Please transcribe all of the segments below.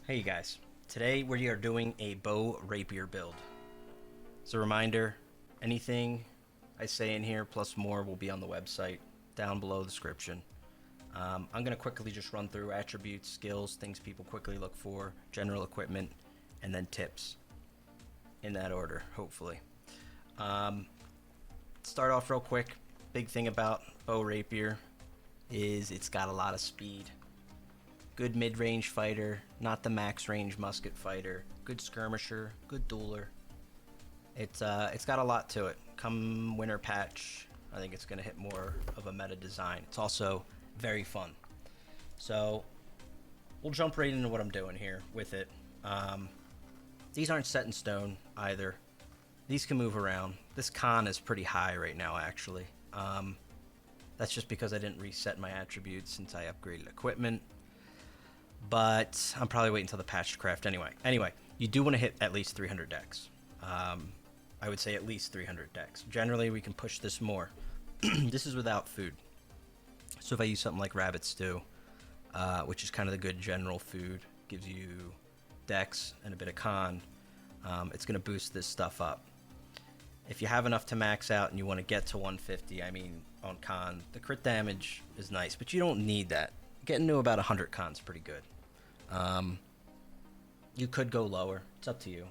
Hey you guys, today we are doing a bow rapier build. As a reminder, anything I say in here plus more will be on the website down below the description. I'm going to quickly just run through attributes, skills, things people quickly look for, general equipment, and then tips in that order, hopefully. Start off real quick. Big thing about bow rapier is it's got a lot of speed. Good mid-range fighter, not the max range musket fighter. Good skirmisher, good dueler. It's got a lot to it. Come winter patch, I think it's going to hit more of a meta design. It's also very fun. So we'll jump right into what I'm doing here with it. These aren't set in stone either. These can move around. This con is pretty high right now, actually. That's just because I didn't reset my attributes since I upgraded equipment. But I'm probably waiting until the patch to craft anyway. Anyway, you do want to hit at least 300 decks. I would say at least 300 decks. Generally, we can push this more. This is without food. So if I use something like rabbit stew, which is kind of the good general food, gives you dex and a bit of con, it's going to boost this stuff up. If you have enough to max out and you want to get to 150, I mean, on con, the crit damage is nice, but you don't need that. Getting to about 100 con is pretty good. You could go lower. It's up to you.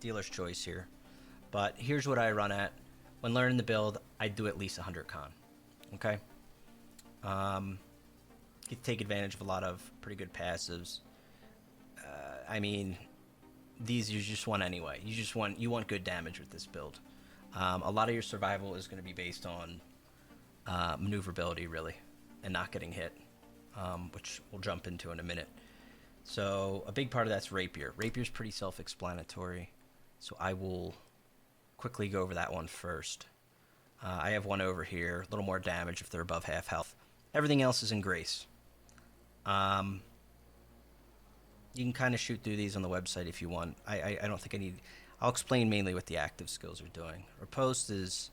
Dealer's choice here. But here's what I run at. When learning the build, I do at least 100 con. Okay? You take advantage of a lot of pretty good passives. I mean, these you just want anyway. You want good damage with this build. A lot of your survival is going to be based on maneuverability, really, and not getting hit, which we'll jump into in a minute. So a big part of that's Rapier. Rapier's pretty self-explanatory, so I will quickly go over that one first. I have one over here, a little more damage if they're above half health. Everything else is in Grace. You can kind of shoot through these on the website if you want. I don't think I need... I'll explain mainly what the active skills are doing. Riposte is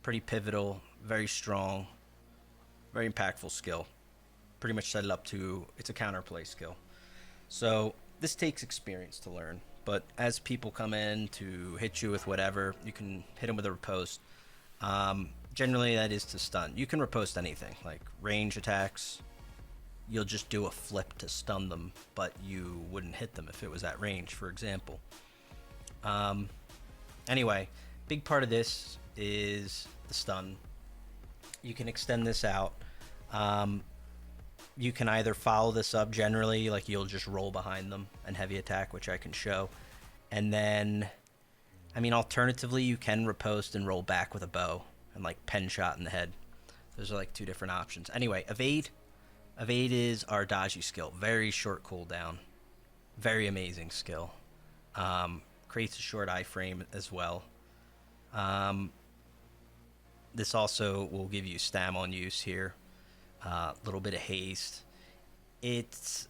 pretty pivotal, very strong, very impactful skill. Pretty much set it up to... It's a counterplay skill. So this takes experience to learn. But as people come in to hit you with whatever, you can hit them with a riposte. Generally, that is to stun. You can riposte anything, like range attacks. You'll just do a flip to stun them, but you wouldn't hit them if it was at range, for example. Anyway, big part of this is the stun. You can extend this out. You can either follow this up generally, like you'll just roll behind them and heavy attack, which I can show. And then, I mean, alternatively, you can riposte and roll back with a bow and like pen shot in the head. Those are like two different options. Anyway, evade. Evade is our dodgy skill. Very short cooldown. Very amazing skill. Creates a short iframe as well. This also will give you stam on use here. A little bit of haste. It's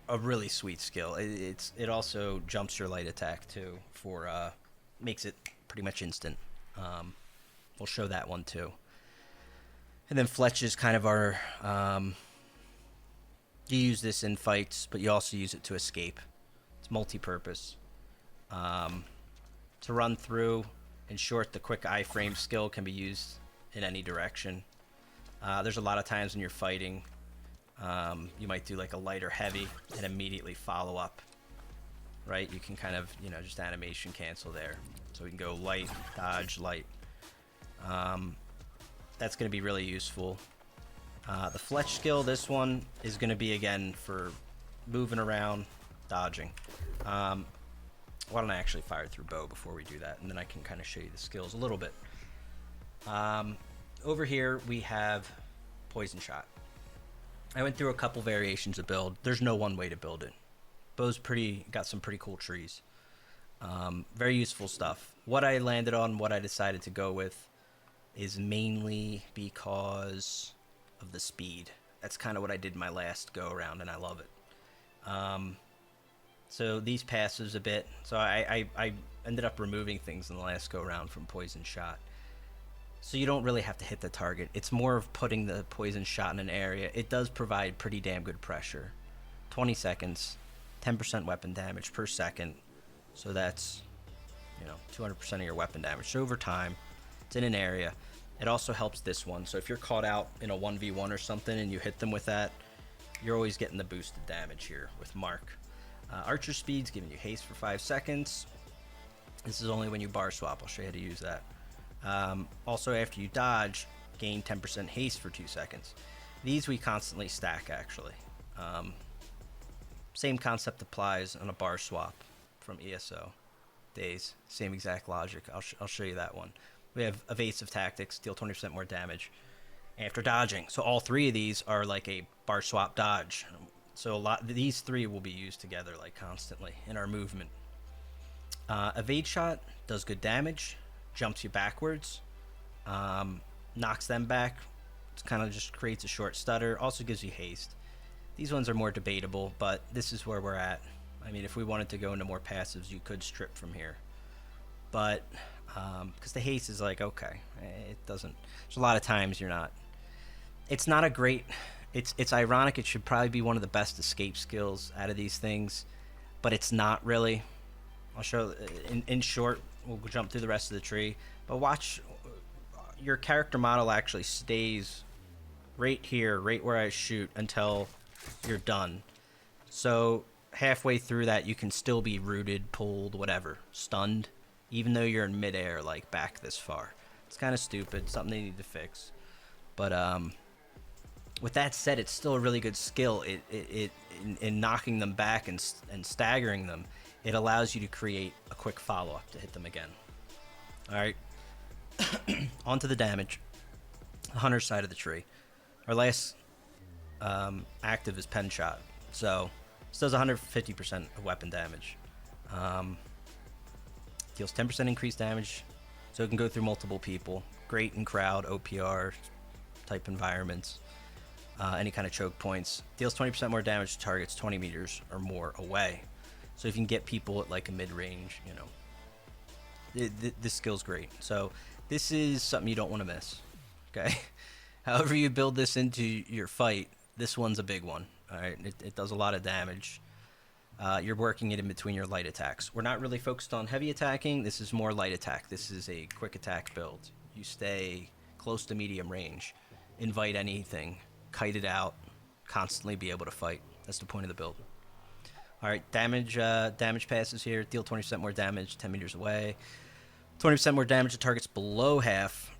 a really sweet skill. It also jumps your light attack too. Makes it pretty much instant. We'll show that one too. And then Fletch is kind of our... you use this in fights, but you also use it to escape. It's multi-purpose. To run through, in short, the quick iframe skill can be used in any direction. There's a lot of times when you're fighting, you might do like a light or heavy and immediately follow up, right? You can kind of, just animation cancel there. So we can go light, dodge, light. That's going to be really useful. The Fletch skill, this one, is going to be, again, for moving around, dodging. Why don't I actually fire through bow before we do that, and then I can kind of show you the skills a little bit. Over here, we have Poison Shot. I went through a couple variations of build. There's no one way to build it. Bow's got some pretty cool trees. Very useful stuff. What I landed on, what I decided to go with, is mainly because of the speed. That's kind of what I did my last go around, and I love it. So these passives a bit. So I ended up removing things in the last go around from Poison Shot. So you don't really have to hit the target. It's more of putting the poison shot in an area. It does provide pretty damn good pressure 20 seconds, 10% weapon damage per second. So that's, 200% of your weapon damage. So over time, it's in an area. It also helps this one. So if you're caught out in a 1v1 or something and you hit them with that, you're always getting the boosted damage here with Mark. Archer speed's giving you haste for 5 seconds. This is only when you bar swap. I'll show you how to use that. Also, after you dodge, gain 10% haste for 2 seconds. These we constantly stack, actually. Same concept applies on a bar swap from ESO days. Same exact logic. I'll show you that one. We have evasive tactics, deal 20% more damage after dodging. So all three of these are like a bar swap dodge. So these three will be used together like constantly in our movement. Evade shot does good damage, jumps you backwards, knocks them back. It kind of just creates a short stutter. Also gives you haste. These ones are more debatable, but this is where we're at. I mean, if we wanted to go into more passives, you could strip from here. But, because the haste is like, okay, it doesn't, there's a lot of times you're not. It's not a great, it's ironic. It should probably be one of the best escape skills out of these things, but it's not really. I'll show, in short, we'll jump through the rest of the tree, but watch, your character model actually stays right here, right where I shoot until you're done. So halfway through that, you can still be rooted, pulled, whatever, stunned, even though you're in midair, like back this far. It's kind of stupid, something they need to fix. But with that said, it's still a really good skill. In knocking them back and staggering them, it allows you to create a quick follow-up to hit them again. All right, on to the damage. The hunter's side of the tree. Our last active is pen shot. So this does 150% of weapon damage. Deals 10% increased damage, so it can go through multiple people. Great in crowd, OPR type environments. Any kind of choke points. Deals 20% more damage to targets 20 meters or more away. So if you can get people at like a mid-range, this skill's great. So this is something you don't want to miss. Okay. However you build this into your fight, this one's a big one. All right. It does a lot of damage. You're working it in between your light attacks. We're not really focused on heavy attacking. This is more light attack. This is a quick attack build. You stay close to medium range, invite anything, kite it out, constantly be able to fight. That's the point of the build. All right, damage passes here. Deal 20% more damage 10 meters away. 20% more damage to targets below half.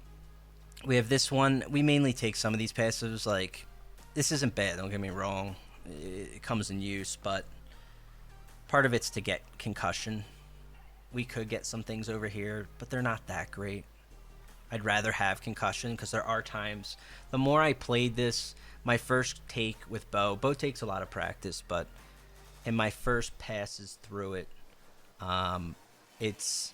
We have this one. We mainly take some of these passives. Like, this isn't bad, don't get me wrong. It comes in use, but part of it's to get concussion. We could get some things over here, but they're not that great. I'd rather have concussion because there are times, the more I played this, my first take with bow takes a lot of practice, but in my first passes through it, it's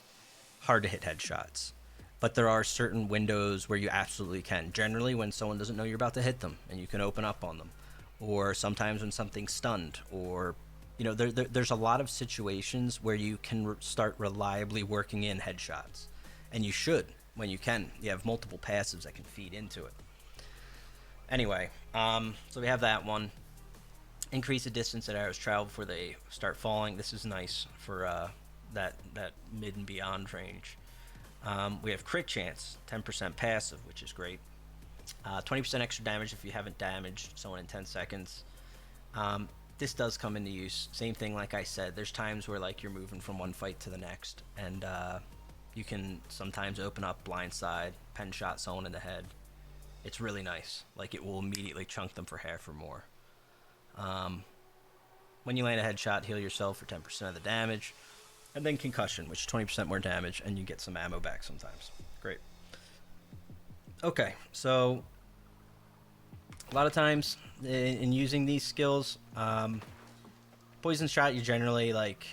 hard to hit headshots. But there are certain windows where you absolutely can. Generally when someone doesn't know you're about to hit them and you can open up on them. Or sometimes when something's stunned, or there's a lot of situations where you can start reliably working in headshots. And you should, when you can. You have multiple passives that can feed into it. Anyway, so we have that one. Increase the distance that arrows travel before they start falling. This is nice for that mid and beyond range. We have crit chance, 10% passive, which is great. 20% extra damage if you haven't damaged someone in 10 seconds. This does come into use. Same thing, like I said, there's times where like you're moving from one fight to the next, and you can sometimes open up blindside, pen shot someone in the head. It's really nice. Like, it will immediately chunk them for half or more. When you land a headshot, heal yourself for 10% of the damage. And then concussion, which is 20% more damage, and you get some ammo back sometimes. Great. Okay, so a lot of times in using these skills, poison shot, you generally, like,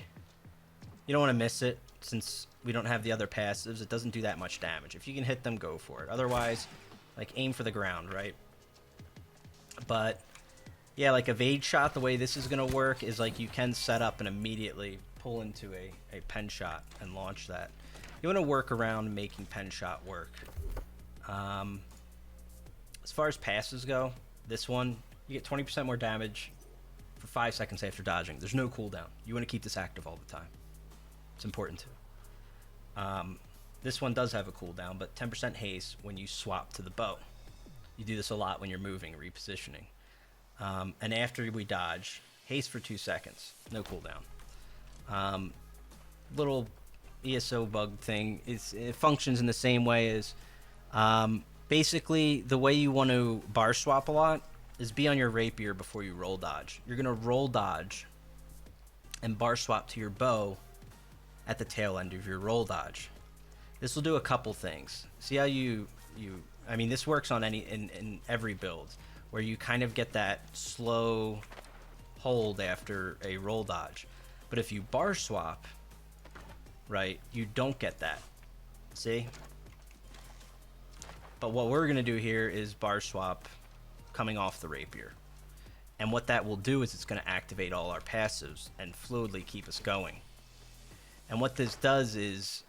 you don't want to miss it since we don't have the other passives. It doesn't do that much damage. If you can hit them, go for it. Otherwise, like, aim for the ground, right? But yeah, like evade shot, the way this is going to work is like you can set up and immediately pull into a pen shot and launch that. You want to work around making pen shot work. As far as passes go, this one, you get 20% more damage for 5 seconds after dodging. There's no cooldown. You want to keep this active all the time. It's important to. This one does have a cooldown, but 10% haste when you swap to the bow. You do this a lot when you're moving, repositioning. And after we dodge, haste for 2 seconds, no cooldown. Little ESO bug thing. It functions in the same way as basically the way you want to bar swap a lot is be on your rapier before you roll dodge. You're going to roll dodge and bar swap to your bow at the tail end of your roll dodge. This will do a couple things. See how I mean, this works on in every build where you kind of get that slow hold after a roll dodge. But if you bar swap, right, you don't get that. See? But what we're going to do here is bar swap coming off the rapier. And what that will do is it's going to activate all our passives and fluidly keep us going. And what this does is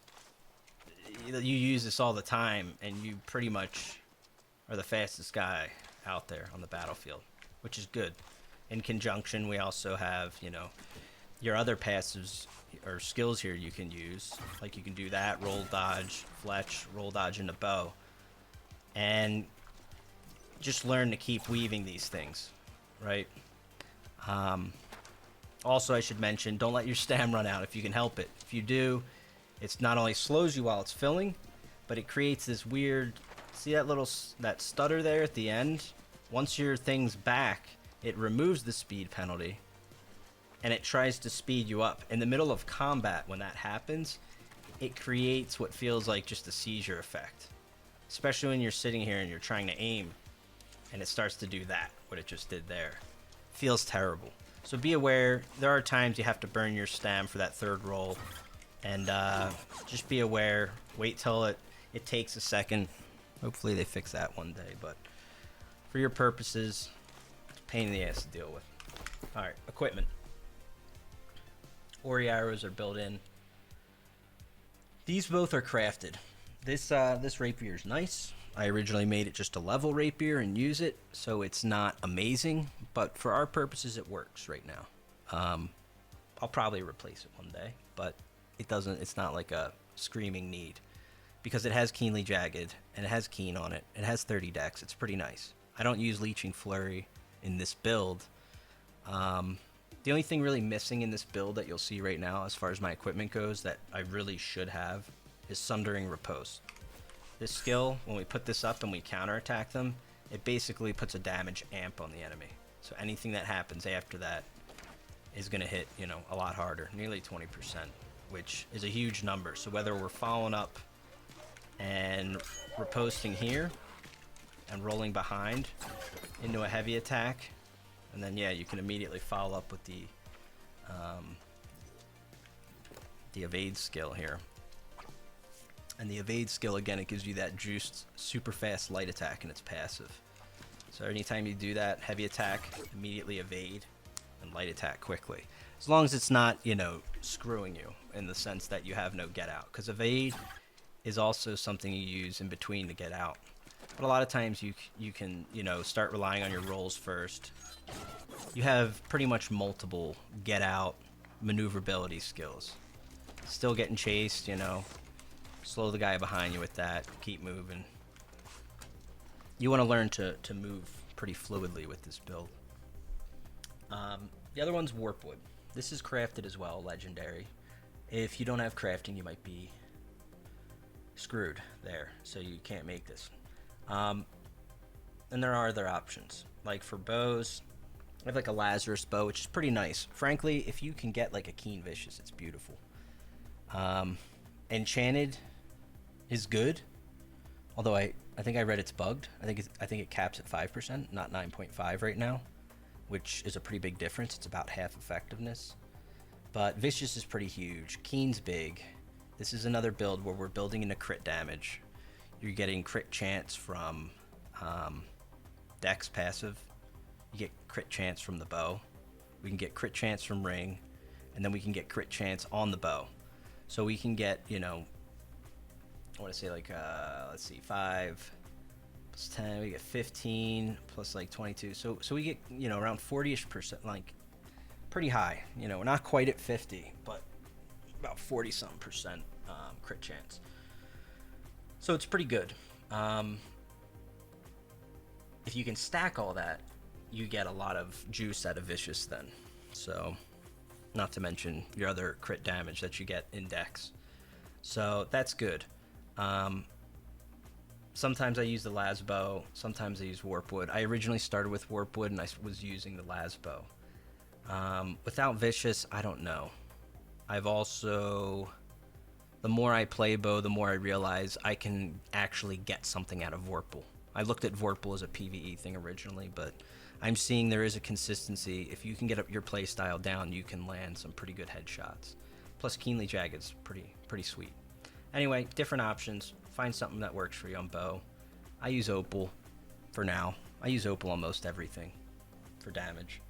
you use this all the time and you pretty much are the fastest guy out there on the battlefield, which is good. In conjunction, we also have, you know, your other passives or skills here you can use. Like you can do that, roll dodge, fletch, roll dodge into bow. And just learn to keep weaving these things, right? Also, I should mention, don't let your stam run out if you can help it. If you do, it's not only slows you while it's filling, but it creates this weird, see that stutter there at the end? Once your thing's back, it removes the speed penalty and it tries to speed you up. In the middle of combat, when that happens, it creates what feels like just a seizure effect. Especially when you're sitting here and you're trying to aim and it starts to do that, what it just did there. Feels terrible. So be aware, there are times you have to burn your stam for that third roll. And just be aware, wait till it takes a second. Hopefully they fix that one day, but for your purposes, it's a pain in the ass to deal with. Alright, equipment. Ori arrows are built in. These both are crafted. This rapier is nice. I originally made it just a level rapier and use it, so it's not amazing, but for our purposes it works right now. I'll probably replace it one day, but it's not like a screaming need because it has keenly jagged and it has keen on it. It has 30 dex. It's pretty nice. I don't use leeching flurry in this build. The only thing really missing in this build that you'll see right now as far as my equipment goes that I really should have is Sundering Riposte. This skill, when we put this up and we counterattack them, it basically puts a damage amp on the enemy. So anything that happens after that is going to hit, you know, a lot harder, nearly 20%, which is a huge number. So whether we're following up and riposting here and rolling behind into a heavy attack, and then yeah, you can immediately follow up with the evade skill here. And the evade skill, again, it gives you that juiced super fast light attack in its passive. So anytime you do that, heavy attack, immediately evade, and light attack quickly. As long as it's not, you know, screwing you in the sense that you have no get out. Because evade is also something you use in between to get out. But a lot of times you can, you know, start relying on your rolls first. You have pretty much multiple get out maneuverability skills. Still getting chased, you know. Slow the guy behind you with that. Keep moving. You want to learn to move pretty fluidly with this build. The other one's Warpwood. This is crafted as well, legendary. If you don't have crafting, you might be screwed there, so you can't make this. And there are other options. Like for bows, I have like a Lazarus bow, which is pretty nice. Frankly, if you can get like a Keen Vicious, it's beautiful. Enchanted is good, although I think I read it's bugged. I think it caps at 5%, not 9.5 right now, which is a pretty big difference. It's about half effectiveness. But Vicious is pretty huge. Keen's big. This is another build where we're building into crit damage. You're getting crit chance from Dex passive. You get crit chance from the bow. We can get crit chance from ring, and then we can get crit chance on the bow. So we can get, you know, I want to say like, let's see, 5 plus 10, we get 15 plus like 22. So we get, you know, around 40-ish%, like pretty high. You know, not quite at 50, but about 40-something% crit chance. So it's pretty good. If you can stack all that, you get a lot of juice out of Vicious then. So, not to mention your other crit damage that you get in Dex. So that's good. Sometimes I use the Lasbow, sometimes I use Warpwood. I originally started with Warpwood and I was using the Lasbow. Without Vicious, I don't know. I've also... The more I play Bow, the more I realize I can actually get something out of Vorpal. I looked at Vorpal as a PvE thing originally, but I'm seeing there is a consistency. If you can get up your playstyle down, you can land some pretty good headshots. Plus, Keenly Jagged's pretty sweet. Anyway, different options. Find something that works for you on Bow. I use Opal for now. I use Opal on most everything for damage.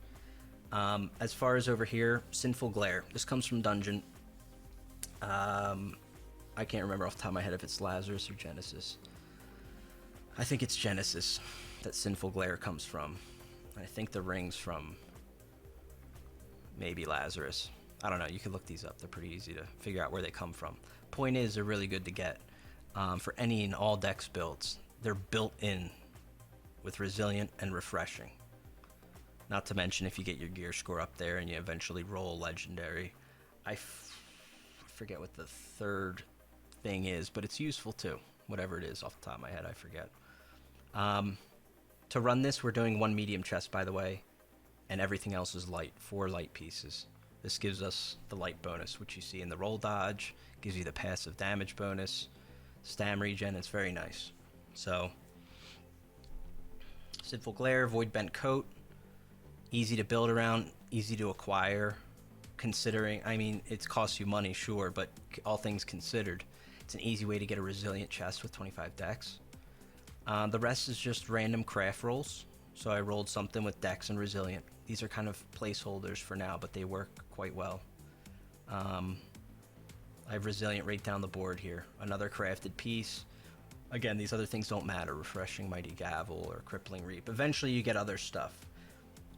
As far as over here, Sinful Glare. This comes from Dungeon. I can't remember off the top of my head if it's Lazarus or Genesis. I think it's Genesis that Sinful Glare comes from. I think the ring's from maybe Lazarus. I don't know. You can look these up. They're pretty easy to figure out where they come from. Point is, they're really good to get for any and all Dex builds. They're built in with Resilient and Refreshing. Not to mention if you get your gear score up there and you eventually roll Legendary. I forget what the third thing is, but it's useful too. Whatever it is off the top of my head, I forget. To run this, we're doing 1 medium chest, by the way, and everything else is light, 4 light pieces. This gives us the light bonus, which you see in the roll dodge, gives you the passive damage bonus, stam regen. It's very nice. So, Sinful Glare, Void Bent Coat, easy to build around, easy to acquire, considering, I mean, it costs you money, sure, but all things considered, it's an easy way to get a resilient chest with 25 dex. The rest is just random craft rolls. So I rolled something with dex and resilient. These are kind of placeholders for now, but they work quite well. I have resilient right down the board here. Another crafted piece. Again, these other things don't matter. Refreshing Mighty Gavel or Crippling Reap. Eventually you get other stuff.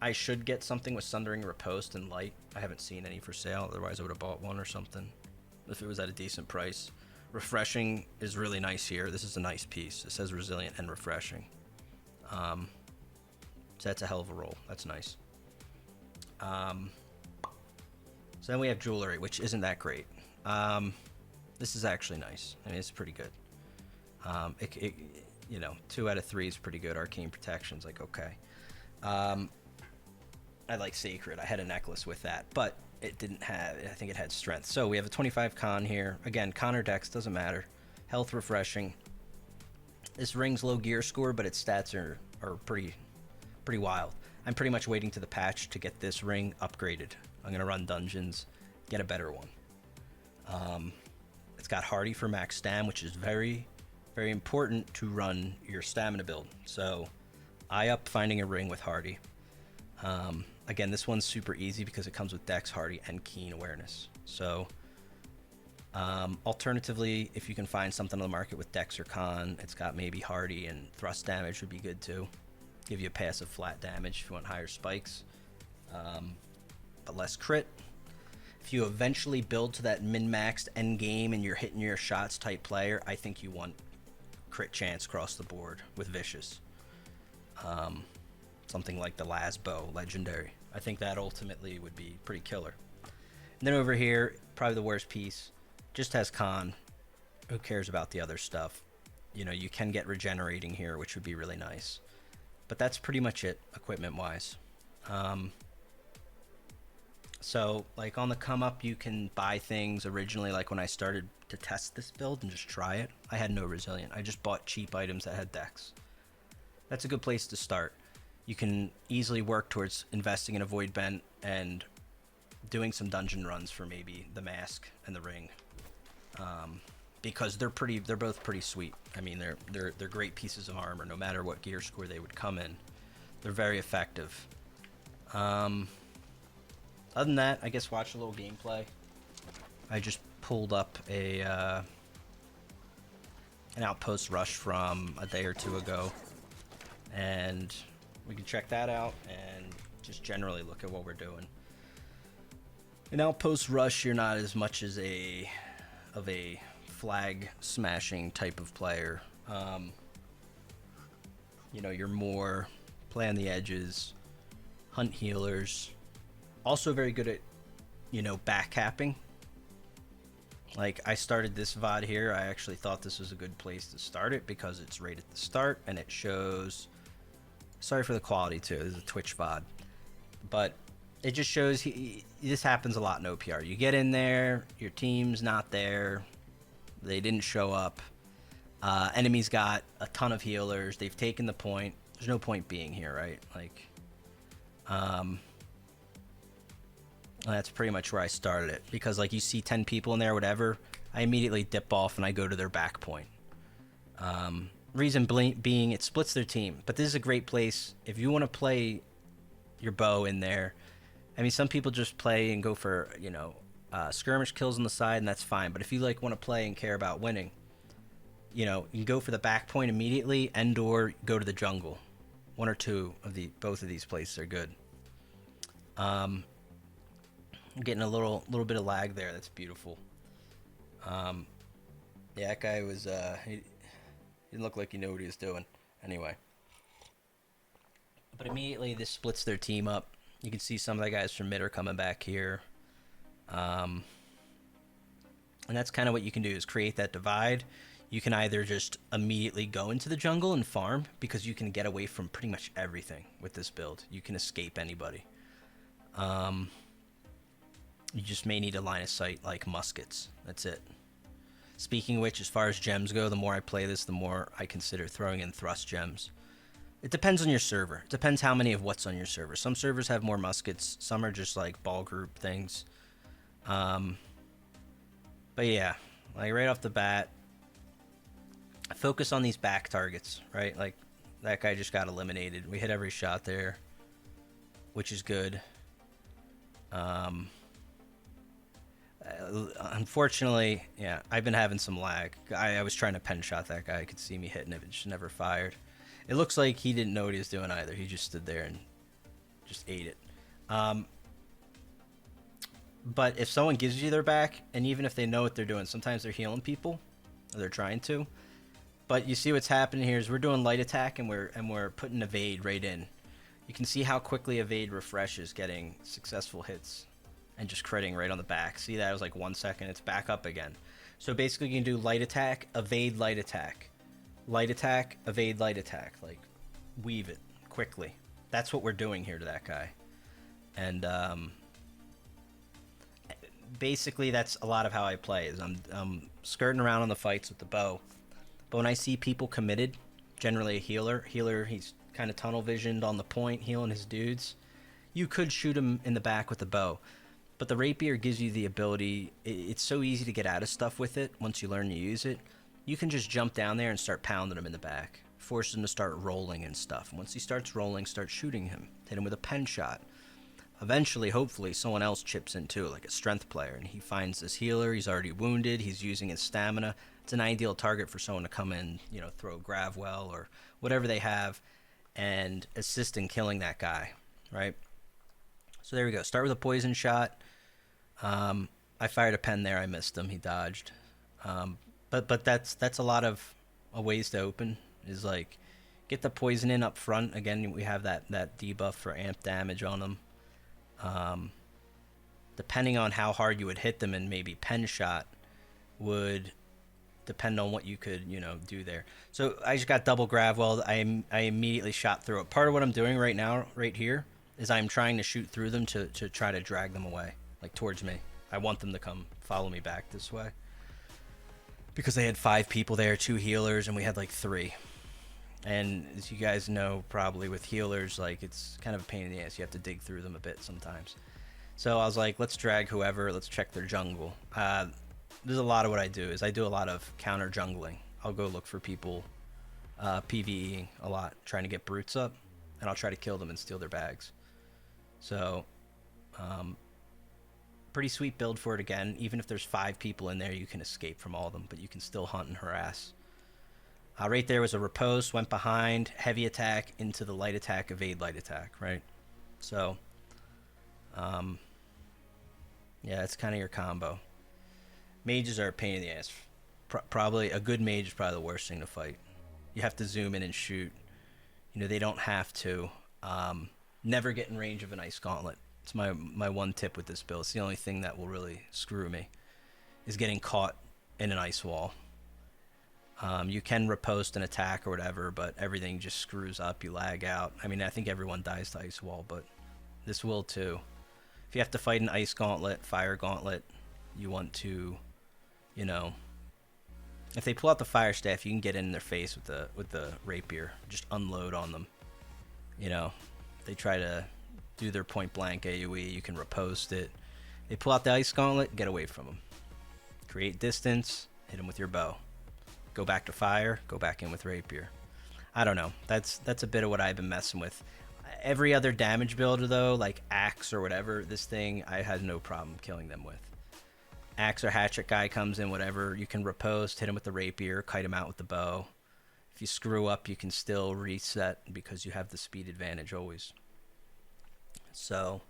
I should get something with Sundering Riposte and Light. I haven't seen any for sale, otherwise I would have bought one or something if it was at a decent price. Refreshing is really nice here. This is a nice piece. It says Resilient and Refreshing. So that's a hell of a roll. That's nice. So then we have Jewelry, which isn't that great. This is actually nice. I mean, it's pretty good. You know, 2 out of 3 is pretty good. Arcane Protection's like, okay. I like Sacred. I had a necklace with that, but it didn't have, I think it had Strength. So we have a 25 con here. Again, con or dex, doesn't matter. Health, Refreshing. This ring's low gear score, but its stats are pretty wild. I'm pretty much waiting to the patch to get this ring upgraded. I'm going to run dungeons, get a better one. It's got Hardy for max stam, which is very, very important to run your stamina build. So I up finding a ring with Hardy. Again, this one's super easy because it comes with Dex, Hardy, and Keen Awareness. So, alternatively, if you can find something on the market with Dex or Con, it's got maybe Hardy and Thrust damage would be good too. Give you a passive flat damage if you want higher spikes, but less crit. If you eventually build to that min-maxed end game and you're hitting your shots type player, I think you want crit chance across the board with Vicious. Something like the Lasbow Legendary. I think that ultimately would be pretty killer. And then over here, probably the worst piece, just has Con. Who cares about the other stuff? You know, you can get regenerating here, which would be really nice. But that's pretty much it, equipment-wise. So, like on the come up, you can buy things originally, like when I started to test this build and just try it. I had no Resilient. I just bought cheap items that had Dex. That's a good place to start. You can easily work towards investing in a Void Bent and doing some dungeon runs for maybe the Mask and the Ring, because they're both pretty sweet. I mean, they're great pieces of armor, no matter what gear score they would come in. They're very effective. Other than that, I guess watch a little gameplay. I just pulled up an Outpost Rush from a day or two ago, and we can check that out and just generally look at what we're doing. In Outpost Rush, you're not as much as of a flag smashing type of player. You know, you're more play on the edges, hunt healers. Also very good at, you know, back capping. Like, I started this VOD here. I actually thought this was a good place to start it because it's right at the start and it shows... Sorry for the quality, too. This is a Twitch VOD. But it just shows... this happens a lot in OPR. You get in there, your team's not there, they didn't show up. Enemies got a ton of healers. They've taken the point. There's no point being here, right? Like, that's pretty much where I started it. Because, like, you see 10 people in there, whatever, I immediately dip off and I go to their back point. Reason being, it splits their team. But this is a great place if you want to play your bow in there. I mean, some people just play and go for, you know, skirmish kills on the side, and that's fine. But if you, like, want to play and care about winning, you know, you can go for the back point immediately and/or go to the jungle. One or two of both of these places are good. I'm getting a little bit of lag there. That's beautiful. Yeah, that guy was he didn't look like he knew what he was doing. Anyway, but immediately this splits their team up. You can see some of the guys from mid are coming back here. And that's kind of what you can do, is create that divide. You can either just immediately go into the jungle and farm, because you can get away from pretty much everything with this build. You can escape anybody. You just may need a line of sight like muskets. That's it. Speaking of which, as far as gems go, the more I play this, the more I consider throwing in thrust gems. It depends on your server. It depends how many of what's on your server. Some servers have more muskets. Some are just like ball group things. But yeah, like right off the bat, focus on these back targets, right? Like, that guy just got eliminated. We hit every shot there, which is good. Unfortunately, yeah, I've been having some lag. I was trying to pen shot that guy. I could see me hitting it, but just never fired. It looks like he didn't know what he was doing either. He just stood there and just ate it. But if someone gives you their back, and even if they know what they're doing, sometimes they're healing people, or they're trying to. But you see what's happening here is we're doing light attack, and we're putting evade right in. You can see how quickly evade refreshes, getting successful hits and just critting right on the back. See, that was like 1 second. It's back up again. So basically, you can do light attack, evade, light attack, evade, light attack. Like, weave it quickly. That's what we're doing here to that guy. And basically, that's a lot of how I play. Is I'm skirting around on the fights with the bow. But when I see people committed, generally a healer, he's kind of tunnel visioned on the point, healing his dudes. You could shoot him in the back with the bow. But the Rapier gives you the ability, it's so easy to get out of stuff with it once you learn to use it. You can just jump down there and start pounding him in the back. Force him to start rolling and stuff. Once he starts rolling, start shooting him. Hit him with a pen shot. Eventually, hopefully, someone else chips in too, like a strength player, and he finds this healer. He's already wounded. He's using his stamina. It's an ideal target for someone to come in, you know, throw Gravwell or whatever they have and assist in killing that guy, right? So there we go. Start with a poison shot. I fired a pen there. I missed him. He dodged. But that's a lot of ways to open, is like get the poison in up front. Again, we have that debuff for amp damage on them. Depending on how hard you would hit them, and maybe pen shot would depend on what you could, you know, do there. So I just got double Gravwell. I immediately shot through it. Part of what I'm doing right now, right here, is I'm trying to shoot through them to try to drag them away, like towards me. I want them to come follow me back this way. Because they had 5 people there, 2 healers, and we had like 3. And as you guys know, probably with healers, like, it's kind of a pain in the ass. You have to dig through them a bit sometimes. So I was like, let's drag whoever, let's check their jungle. There's a lot of what I do, is I do a lot of counter jungling. I'll go look for people PvEing a lot, trying to get brutes up, and I'll try to kill them and steal their bags. So, pretty sweet build for it again. Even if there's 5 people in there, you can escape from all of them, but you can still hunt and harass. Right there was a riposte, went behind, heavy attack into the light attack, evade light attack, right? So, Yeah, that's kind of your combo. Mages are a pain in the ass. Probably a good mage is probably the worst thing to fight. You have to zoom in and shoot. You know, they don't have to. Never get in range of an ice gauntlet. It's my one tip with this build. It's the only thing that will really screw me, is getting caught in an ice wall. You can riposte an attack or whatever, but everything just screws up. You lag out. I mean, I think everyone dies to ice wall, but this will too. If you have to fight an ice gauntlet, fire gauntlet, you want to, you know, if they pull out the fire staff, you can get in their face with the rapier. Just unload on them. You know, they try to do their point blank AoE, you can riposte it. They pull out the ice gauntlet, get away from them. Create distance, hit them with your bow. Go back to fire, go back in with rapier. I don't know. That's a bit of what I've been messing with. Every other damage builder though, like axe or whatever, this thing I had no problem killing them with. Axe or hatchet guy comes in, whatever, you can riposte, hit him with the rapier, kite him out with the bow. If you screw up, you can still reset because you have the speed advantage always. So,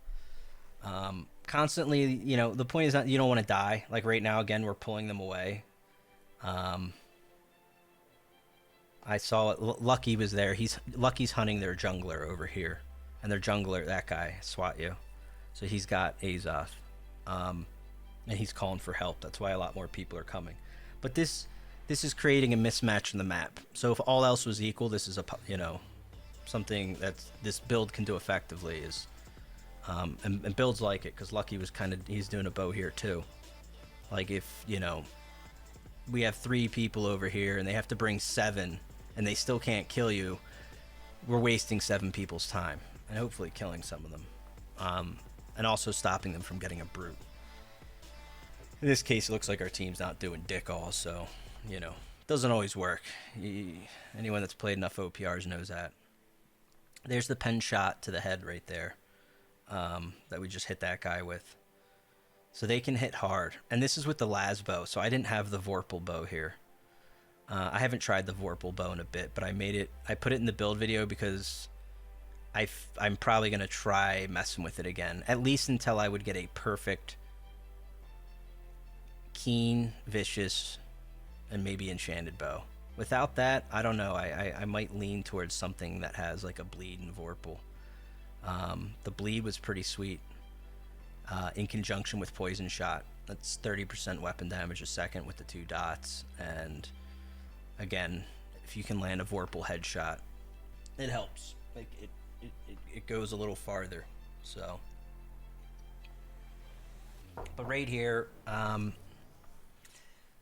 constantly, you know, the point is not, you don't want to die. Like right now, again, we're pulling them away. I saw it. Lucky was there. Lucky's hunting their jungler over here, and their jungler, that guy, swat you. So he's got Azoth, and he's calling for help. That's why a lot more people are coming. But this is creating a mismatch in the map. So if all else was equal, this is something that this build can do effectively. Is and builds like it, because Lucky was he's doing a bow here too. Like if we have 3 people over here and they have to bring 7 and they still can't kill you, we're wasting 7 people's time and hopefully killing some of them, and also stopping them from getting a brute. In this case, it looks like our team's not doing dick all, so it doesn't always work. Anyone that's played enough OPRs knows that. There's the pen shot to the head right there, that we just hit that guy with. So they can hit hard. And this is with the las bow, so I didn't have the Vorpal bow here. I haven't tried the Vorpal bow in a bit, but I put it in the build video because I'm probably going to try messing with it again, at least until I would get a perfect, keen, vicious, and maybe enchanted bow. Without that, I don't know. I might lean towards something that has like a bleed and Vorpal. The bleed was pretty sweet, in conjunction with poison shot. That's 30% weapon damage a second with the 2 dots. And again, if you can land a Vorpal headshot, it helps. Like it goes a little farther. So, but right here,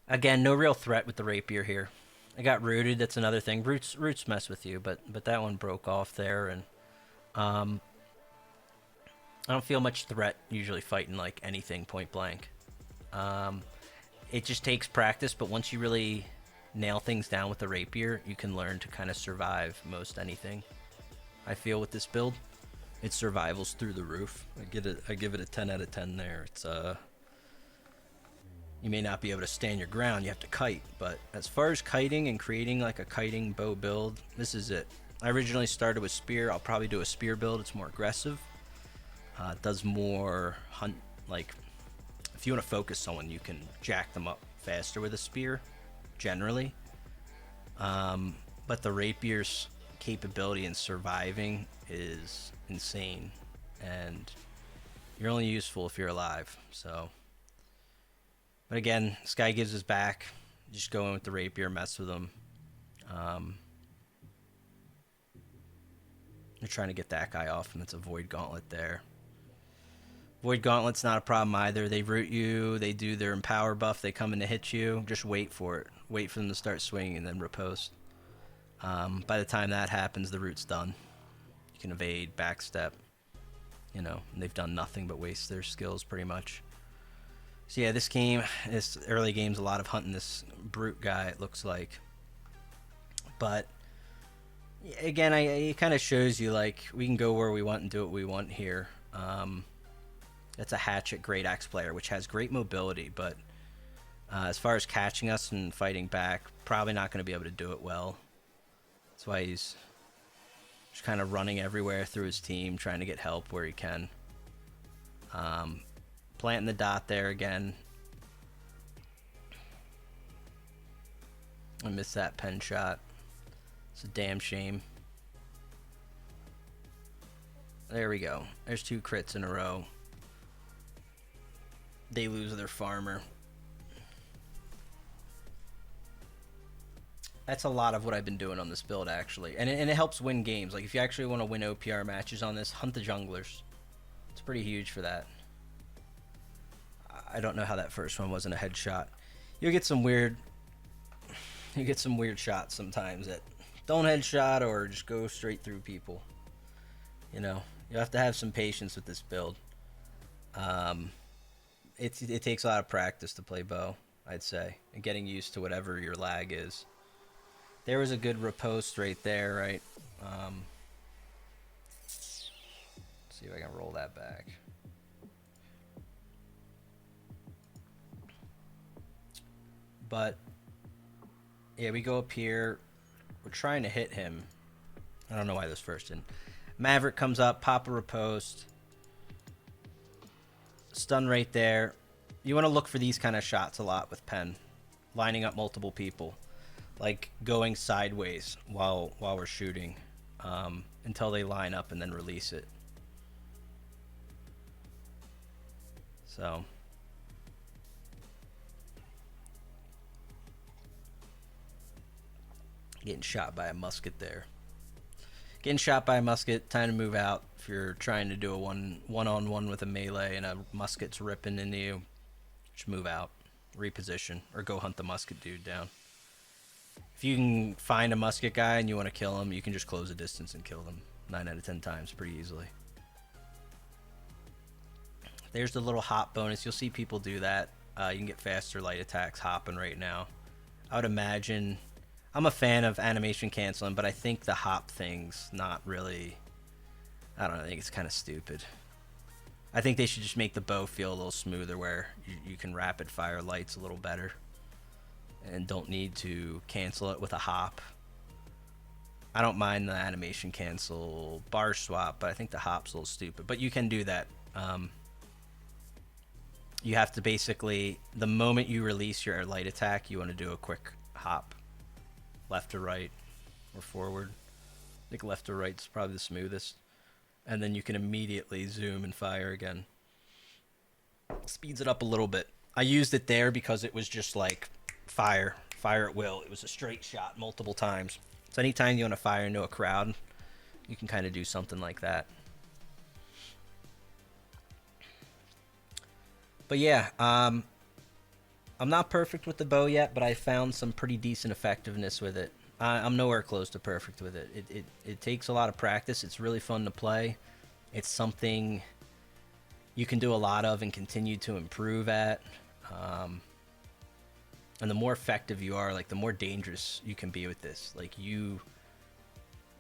again, no real threat with the rapier here. I got rooted. That's another thing. Roots mess with you, but that one broke off there, and I don't feel much threat usually fighting like anything point blank. It just takes practice, but once you really nail things down with the rapier, you can learn to kind of survive most anything. I feel with this build, its survival's through the roof. I give it a 10 out of 10 there. It's you may not be able to stand your ground, you have to kite, but as far as kiting and creating like a kiting bow build, this is it. I originally started with spear. I'll probably do a spear build. It's more aggressive. It does more hunt, like if you want to focus someone, you can jack them up faster with a spear, generally. But the rapier's capability in surviving is insane, and you're only useful if you're alive. So, but again, this guy gives his back. Just go in with the rapier, mess with him. They're trying to get that guy off, and it's a Void Gauntlet there. Void Gauntlet's not a problem either. They root you, they do their Empower buff, they come in to hit you. Just wait for it. Wait for them to start swinging and then riposte. By the time that happens, the root's done. You can evade, backstep, and they've done nothing but waste their skills pretty much. So yeah, this early game's a lot of hunting this brute guy, it looks like. But again, it kind of shows you like we can go where we want and do what we want here. That's a hatchet great axe player, which has great mobility, but as far as catching us and fighting back, probably not going to be able to do it well. That's why he's just kind of running everywhere through his team, trying to get help where he can. Planting the dot there again. I missed that pen shot. It's a damn shame. There we go. There's 2 crits in a row. They lose their farmer. That's a lot of what I've been doing on this build, actually. And it helps win games. Like, if you actually want to win OPR matches on this, hunt the junglers. It's pretty huge for that. I don't know how that first one wasn't a headshot. You'll get some weird... You get some weird shots sometimes that don't headshot or just go straight through people. You know, you have to have some patience with this build. It takes a lot of practice to play bow, I'd say, and getting used to whatever your lag is. There was a good riposte right there, right? Let's see if I can roll that back. But yeah, we go up here. We're trying to hit him. I don't know why this first didn't. Maverick comes up, pop a riposte. Stun right there. You want to look for these kind of shots a lot with pen. Lining up multiple people. Like going sideways while we're shooting. Until they line up and then release it. So... Getting shot by a musket there. Getting shot by a musket, time to move out. If you're trying to do a one-on-one with a melee and a musket's ripping into you, just move out, reposition, or go hunt the musket dude down. If you can find a musket guy and you want to kill him, you can just close the distance and kill them 9 out of 10 times pretty easily. There's the little hop bonus. You'll see people do that. You can get faster light attacks hopping right now. I would imagine... I'm a fan of animation canceling, but I think the hop thing's not really... I don't know, I think it's kind of stupid. I think they should just make the bow feel a little smoother where you can rapid fire lights a little better. And don't need to cancel it with a hop. I don't mind the animation cancel bar swap, but I think the hop's a little stupid. But you can do that. You have to basically... The moment you release your light attack, you want to do a quick hop. Left to right or forward. I think left to right is probably the smoothest. And then you can immediately zoom and fire again. Speeds it up a little bit. I used it there because it was just like fire at will. It was a straight shot multiple times. So anytime you want to fire into a crowd, you can kind of do something like that. But yeah, I'm not perfect with the bow yet, but I found some pretty decent effectiveness with it. I'm nowhere close to perfect with it. It takes a lot of practice. It's really fun to play. It's something you can do a lot of and continue to improve at. And the more effective you are, like the more dangerous you can be with this. Like you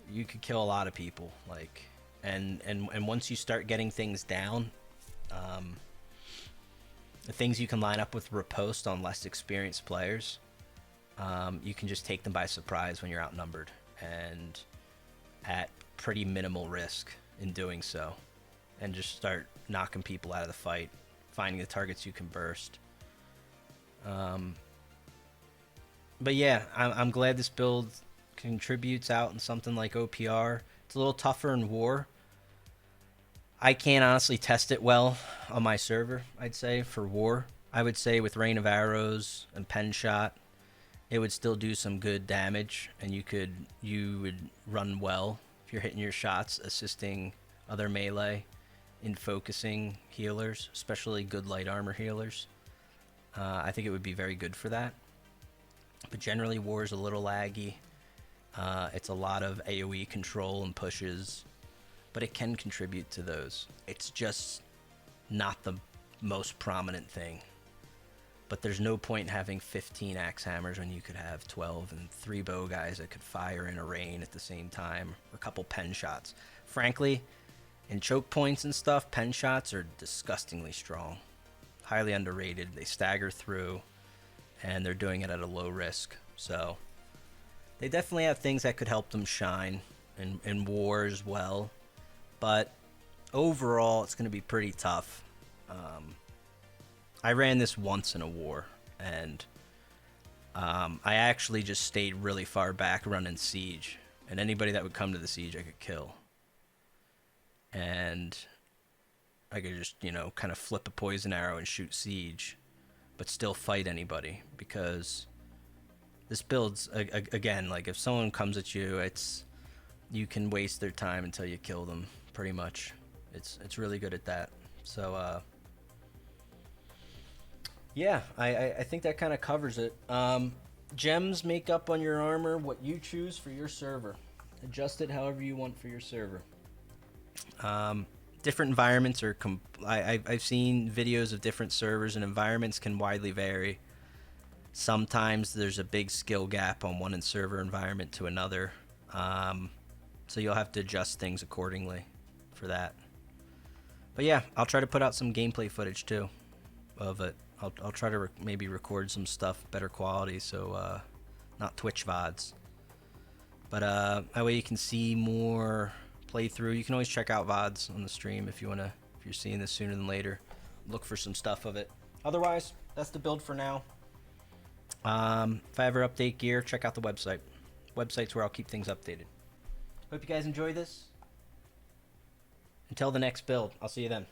could kill a lot of people. Like and once you start getting things down, the things you can line up with riposte on less experienced players, you can just take them by surprise when you're outnumbered and at pretty minimal risk in doing so, and just start knocking people out of the fight, finding the targets you can burst. But yeah, I'm glad this build contributes out in something like OPR. It's a little tougher in War. I can't honestly test it well on my server, I'd say, for War. I would say with Rain of Arrows and Pen Shot, it would still do some good damage, and you would run well if you're hitting your shots, assisting other melee in focusing healers, especially good light armor healers. I think it would be very good for that. But generally, War is a little laggy. It's a lot of AoE control and pushes, but it can contribute to those. It's just not the most prominent thing. But there's no point in having 15 axe hammers when you could have 12 and 3 bow guys that could fire in a rain at the same time, or a couple pen shots. Frankly, in choke points and stuff, pen shots are disgustingly strong. Highly underrated. They stagger through, and they're doing it at a low risk. So they definitely have things that could help them shine in War as well. But overall, it's going to be pretty tough. I ran this once in a war, and I actually just stayed really far back running siege, and anybody that would come to the siege I could kill. And I could just, you know, kind of flip a poison arrow and shoot siege, but still fight anybody, because this build's, again, like if someone comes at you, you can waste their time until you kill them, pretty much. It's really good at that. So, yeah, I think that kind of covers it. Gems make up on your armor what you choose for your server. Adjust it however you want for your server. Different environments are... I've seen videos of different servers, and environments can widely vary. Sometimes there's a big skill gap on one server environment to another. So you'll have to adjust things accordingly for that. But yeah, I'll try to put out some gameplay footage too of it. I'll try to maybe record some stuff better quality, so not Twitch VODs. But that way you can see more playthrough. You can always check out VODs on the stream if you're seeing this sooner than later. Look for some stuff of it. Otherwise, that's the build for now. If I ever update gear, check out the website. Website's where I'll keep things updated. Hope you guys enjoy this. Until the next build, I'll see you then.